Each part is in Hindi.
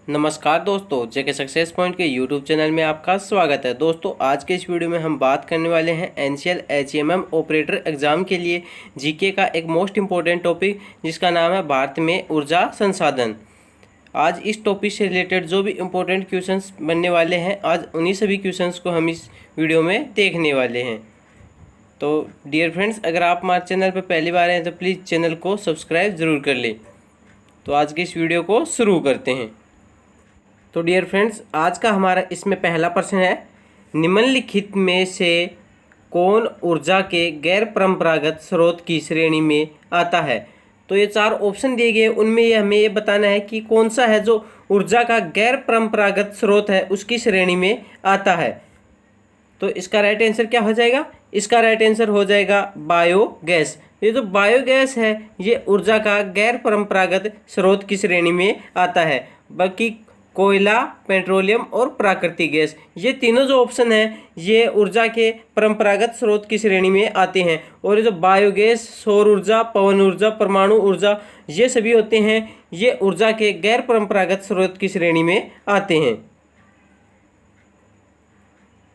नमस्कार दोस्तों, जेके सक्सेस पॉइंट के यूट्यूब चैनल में आपका स्वागत है। दोस्तों, आज के इस वीडियो में हम बात करने वाले हैं एनसीएल एचईएमएम ऑपरेटर एग्जाम के लिए जीके का एक मोस्ट इम्पोर्टेंट टॉपिक, जिसका नाम है भारत में ऊर्जा संसाधन। आज इस टॉपिक से रिलेटेड जो भी इम्पोर्टेंट क्वेश्चंस बनने वाले हैं, आज उन्हीं सभी क्वेश्चंस को हम इस वीडियो में देखने वाले हैं। तो डियर फ्रेंड्स, अगर आप हमारे चैनल पर पहली बार हैं तो प्लीज़ चैनल को सब्सक्राइब ज़रूर कर लें। तो आज के इस वीडियो को शुरू करते हैं। तो डियर फ्रेंड्स, आज का हमारा इसमें पहला प्रश्न है, निम्नलिखित में से कौन ऊर्जा के गैर परंपरागत स्रोत की श्रेणी में आता है। तो ये चार ऑप्शन दिए गए, उनमें हमें ये बताना है कि कौन सा है जो ऊर्जा का गैर परंपरागत स्रोत है उसकी श्रेणी में आता है। तो इसका राइट आंसर क्या हो जाएगा? इसका राइट आंसर हो जाएगा बायोगैस। ये जो बायोगैस है ये ऊर्जा का गैर परंपरागत स्रोत की श्रेणी में आता है। बाकी कोयला, पेट्रोलियम और प्राकृतिक गैस, ये तीनों जो ऑप्शन हैं ये ऊर्जा के परंपरागत स्रोत की श्रेणी में आते हैं। और ये जो बायोगैस, सौर ऊर्जा, पवन ऊर्जा, परमाणु ऊर्जा, ये सभी होते हैं, ये ऊर्जा के गैर परंपरागत स्रोत की श्रेणी में आते हैं।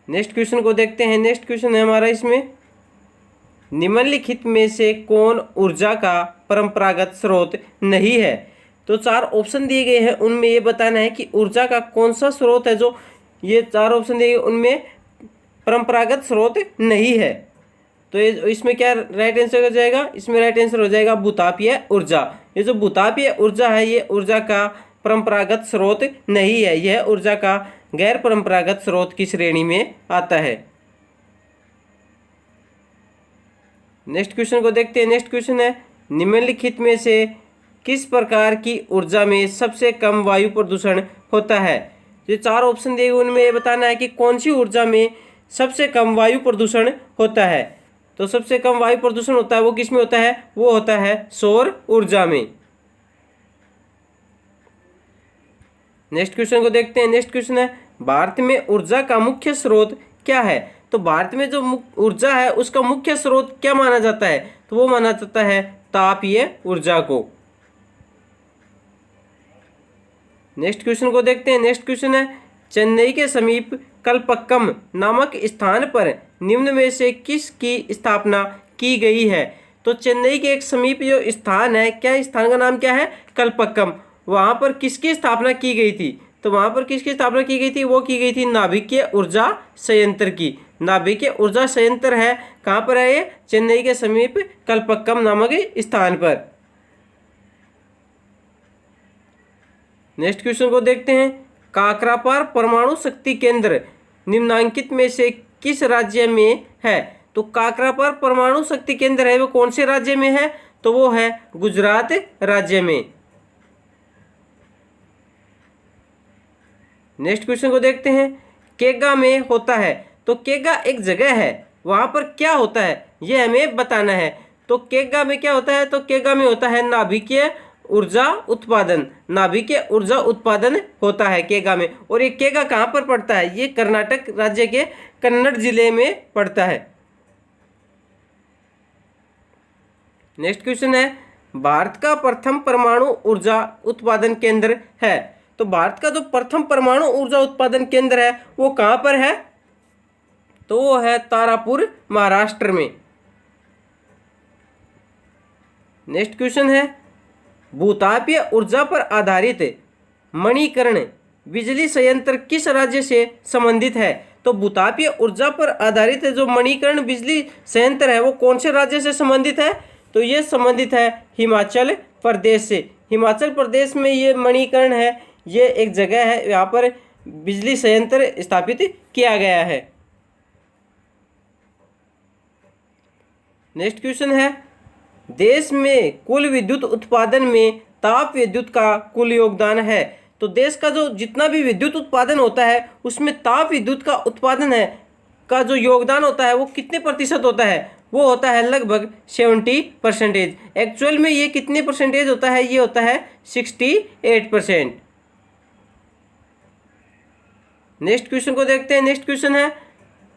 नेक्स्ट क्वेश्चन को देखते हैं। नेक्स्ट क्वेश्चन है हमारा इसमें, निम्नलिखित में से कौन ऊर्जा का परंपरागत स्रोत नहीं है। तो चार ऑप्शन दिए गए हैं, उनमें ये बताना है कि ऊर्जा का कौन सा स्रोत है जो ये चार ऑप्शन दिए गए उनमें परंपरागत स्रोत नहीं है। तो ये इसमें क्या राइट आंसर हो जाएगा? इसमें राइट आंसर हो जाएगा भूतापीय ऊर्जा। ये जो भूतापीय ऊर्जा है ये ऊर्जा का परंपरागत स्रोत नहीं है, यह ऊर्जा का गैर परंपरागत स्रोत की श्रेणी में आता है। नेक्स्ट क्वेश्चन को देखते हैं। नेक्स्ट क्वेश्चन है, निम्नलिखित में से किस प्रकार की ऊर्जा में सबसे कम वायु प्रदूषण होता है। जो चार ऑप्शन दिए उनमें ये बताना है कि कौन सी ऊर्जा में सबसे कम वायु प्रदूषण होता है। तो सबसे कम वायु प्रदूषण होता है वो किस में होता है? वो होता है सौर ऊर्जा में। नेक्स्ट क्वेश्चन को देखते हैं। नेक्स्ट क्वेश्चन है, भारत में ऊर्जा का मुख्य स्रोत क्या है। तो भारत में जो ऊर्जा है उसका मुख्य स्रोत क्या माना जाता है? तो वो माना जाता है तापीय ऊर्जा को। नेक्स्ट क्वेश्चन को देखते हैं। नेक्स्ट क्वेश्चन है, चेन्नई के समीप कल्पक्कम नामक स्थान पर निम्न में से किसकी स्थापना की गई है। तो चेन्नई के एक समीप जो स्थान है, क्या स्थान का नाम क्या है? कल्पक्कम। वहाँ पर किसकी स्थापना की गई थी? तो वहाँ पर किसकी स्थापना की गई थी? वो की गई थी नाभिकीय ऊर्जा संयंत्र की। नाभिकीय ऊर्जा संयंत्र है कहाँ पर है ये? चेन्नई के समीप कल्पक्कम नामक स्थान पर। नेक्स्ट क्वेश्चन को देखते हैं, काकरापार परमाणु शक्ति केंद्र निम्नांकित में से किस राज्य में है। तो काकरापार परमाणु शक्ति केंद्र है वो कौन से राज्य में है? तो वो है गुजरात राज्य में। नेक्स्ट क्वेश्चन को देखते हैं, केगा में होता है। तो केगा एक जगह है, वहां पर क्या होता है ये हमें बताना है। तो केगा में क्या होता है? तो केगा में होता है नाभिकीय ऊर्जा उत्पादन। नाभिकीय ऊर्जा उत्पादन होता है केगा में। और ये केगा कहाँ पर पड़ता है? ये कर्नाटक राज्य के कन्नड़ जिले में पड़ता है। नेक्स्ट क्वेश्चन है, भारत का प्रथम परमाणु ऊर्जा उत्पादन केंद्र है। तो भारत का जो प्रथम परमाणु ऊर्जा उत्पादन केंद्र है वो कहाँ पर है? तो वो है तारापुर, महाराष्ट्र में। नेक्स्ट क्वेश्चन है, भूतापीय ऊर्जा पर आधारित मणिकर्ण बिजली संयंत्र किस राज्य से संबंधित है। तो भूतापीय ऊर्जा पर आधारित जो मणिकर्ण बिजली संयंत्र है वो कौन से राज्य से संबंधित है? तो ये संबंधित है हिमाचल प्रदेश से। हिमाचल प्रदेश में ये मणिकर्ण है, ये एक जगह है, यहाँ पर बिजली संयंत्र स्थापित किया गया है। नेक्स्ट क्वेश्चन है, देश में कुल विद्युत उत्पादन में ताप विद्युत का कुल योगदान है। तो देश का जो जितना भी विद्युत उत्पादन होता है उसमें ताप विद्युत का उत्पादन है का जो योगदान होता है वो कितने प्रतिशत होता है? वो होता है लगभग 70%। एक्चुअल में ये कितने परसेंटेज होता है? ये होता है 68%। नेक्स्ट क्वेश्चन को देखते हैं। नेक्स्ट क्वेश्चन है,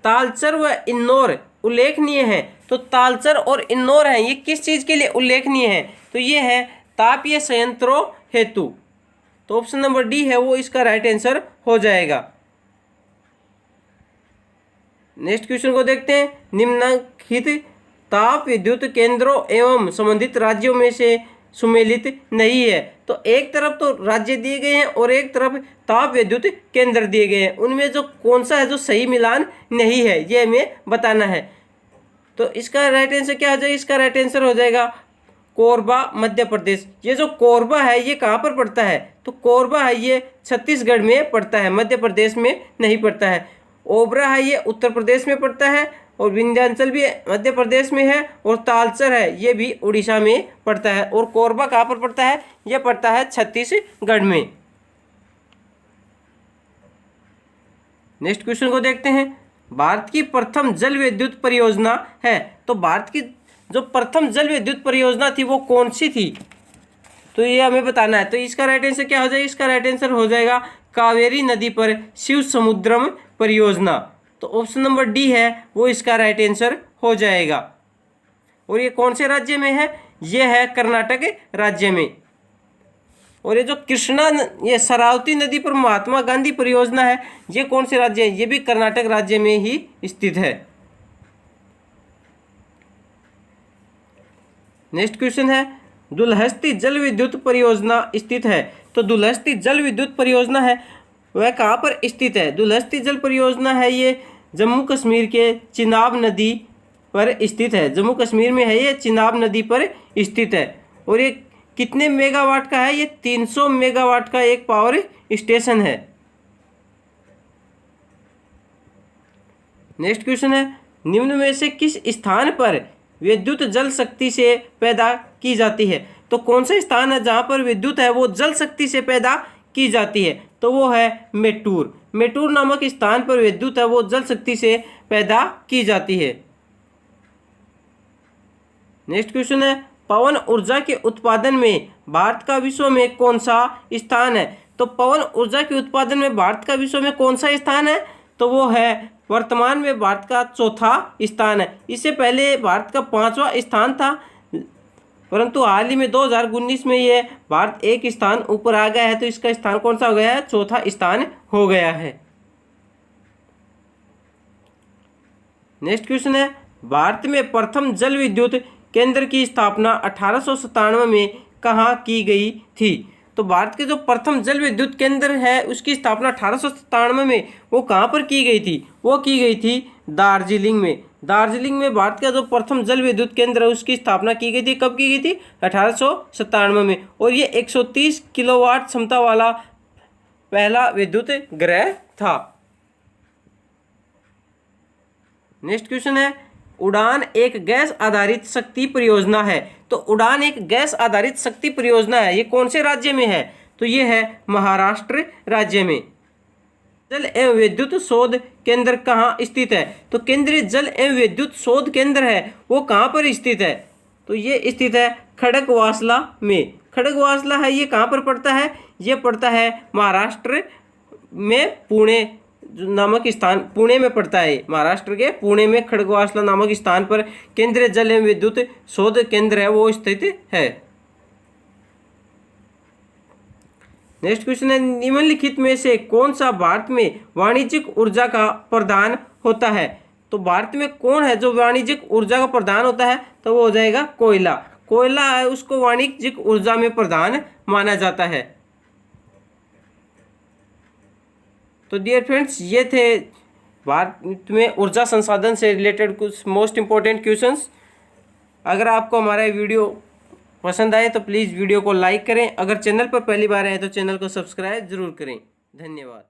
तालचर व इन्नौर उल्लेखनीय है। तो तालचर और इन्नौर है ये किस चीज़ के लिए उल्लेखनीय है? तो ये है तापीय संयंत्रों हेतु। तो ऑप्शन नंबर डी है वो इसका राइट आंसर हो जाएगा। नेक्स्ट क्वेश्चन को देखते हैं। निम्नलिखित ताप विद्युत केंद्रों एवं संबंधित राज्यों में से सुमेलित नहीं है। तो एक तरफ तो राज्य दिए गए हैं और एक तरफ ताप विद्युत केंद्र दिए गए हैं, उनमें जो कौन सा है जो सही मिलान नहीं है ये हमें बताना है। तो इसका राइट आंसर क्या हो जाएगा? इसका राइट आंसर हो जाएगा कोरबा मध्य प्रदेश। ये जो कोरबा है ये कहाँ पर पड़ता है? तो कोरबा है ये छत्तीसगढ़ में पड़ता है, मध्य प्रदेश में नहीं पड़ता है। ओबरा है ये उत्तर प्रदेश में पड़ता है और विंध्याचल भी मध्य प्रदेश में है और तालचर है ये भी उड़ीसा में पड़ता है। और कोरबा कहाँ पर पड़ता है? ये पड़ता है छत्तीसगढ़ में। नेक्स्ट क्वेश्चन को देखते हैं। भारत की प्रथम जल विद्युत परियोजना है, तो भारत की जो प्रथम जल विद्युत परियोजना थी वो कौन सी थी? तो ये हमें बताना है। तो इसका राइट आंसर क्या हो जाएगा? इसका राइट आंसर हो जाएगा कावेरी नदी पर शिव समुद्रम परियोजना। तो ऑप्शन नंबर डी है वो इसका राइट आंसर हो जाएगा। और ये कौन से राज्य में है? ये है कर्नाटक राज्य में। और ये जो कृष्णा ये शरावती नदी पर महात्मा गांधी परियोजना है ये कौन से राज्य है? ये भी कर्नाटक राज्य में ही स्थित है। नेक्स्ट क्वेश्चन है। दुलहस्ती जल विद्युत परियोजना स्थित है, तो दुलहस्ती जल विद्युत परियोजना है वह कहाँ पर स्थित है? दुलहस्ती जल परियोजना है ये जम्मू कश्मीर के चिनाब नदी पर स्थित है। जम्मू कश्मीर में है ये चिनाब नदी पर स्थित है। और ये कितने मेगावाट का है? ये 300 मेगावाट का एक पावर स्टेशन है। नेक्स्ट क्वेश्चन है। निम्न में से किस स्थान पर विद्युत जल शक्ति से पैदा की जाती है? तो कौन सा स्थान है जहाँ पर विद्युत है वो जल शक्ति से पैदा की जाती है? तो वो है मेटूर। मेटूर नामक स्थान पर विद्युत है वो जल शक्ति से पैदा की जाती है। नेक्स्ट क्वेश्चन है। पवन ऊर्जा के उत्पादन में भारत का विश्व में कौन सा स्थान है? तो पवन ऊर्जा के उत्पादन में भारत का विश्व में कौन सा स्थान है? तो वो है वर्तमान में भारत का चौथा स्थान है। इससे पहले भारत का 5वां स्थान था, परंतु हाल ही में 2019 में ये भारत एक स्थान ऊपर आ गया है। तो इसका स्थान कौन सा हो गया है? चौथा स्थान हो गया है। नेक्स्ट क्वेश्चन है। भारत में प्रथम जल विद्युत केंद्र की स्थापना 1897 में कहाँ की गई थी? तो भारत के जो प्रथम जल विद्युत केंद्र है उसकी स्थापना 1897 में वो कहाँ पर की गई थी? वो की गई थी दार्जिलिंग में। दार्जिलिंग में भारत का जो प्रथम जल विद्युत केंद्र है उसकी स्थापना की गई थी। कब की गई थी? 1897 में। और ये 130 किलोवाट क्षमता वाला पहला विद्युत ग्रह था। नेक्स्ट क्वेश्चन है। उड़ान एक गैस आधारित शक्ति परियोजना है, तो उड़ान एक गैस आधारित शक्ति परियोजना है, ये कौन से राज्य में है? तो ये है महाराष्ट्र राज्य में। जल एवं विद्युत शोध केंद्र कहाँ स्थित है? तो केंद्रीय जल एवं विद्युत शोध केंद्र है वो कहाँ पर स्थित है? तो ये स्थित है खड़गवासला में। खड़गवासला है ये कहाँ पर पड़ता है? ये पड़ता है महाराष्ट्र में, पुणे नामक स्थान, पुणे में पड़ता है। महाराष्ट्र के पुणे में खड़गवासला नामक स्थान पर केंद्रीय जल एवं विद्युत शोध केंद्र है वो स्थित है। नेक्स्ट क्वेश्चन है। निम्नलिखित में से कौन सा भारत में वाणिज्यिक ऊर्जा का प्रदान होता है? तो भारत में कौन है जो वाणिज्यिक ऊर्जा का प्रदान होता है? तो वो हो जाएगा कोयला। कोयला है उसको वाणिज्यिक ऊर्जा में प्रदान माना जाता है। तो डियर फ्रेंड्स ये थे भारत में ऊर्जा संसाधन से रिलेटेड कुछ मोस्ट इम्पोर्टेंट क्वेश्चंस। अगर आपको हमारा वीडियो पसंद आए तो प्लीज़ वीडियो को लाइक करें। अगर चैनल पर पहली बार आए तो चैनल को सब्सक्राइब जरूर करें। धन्यवाद।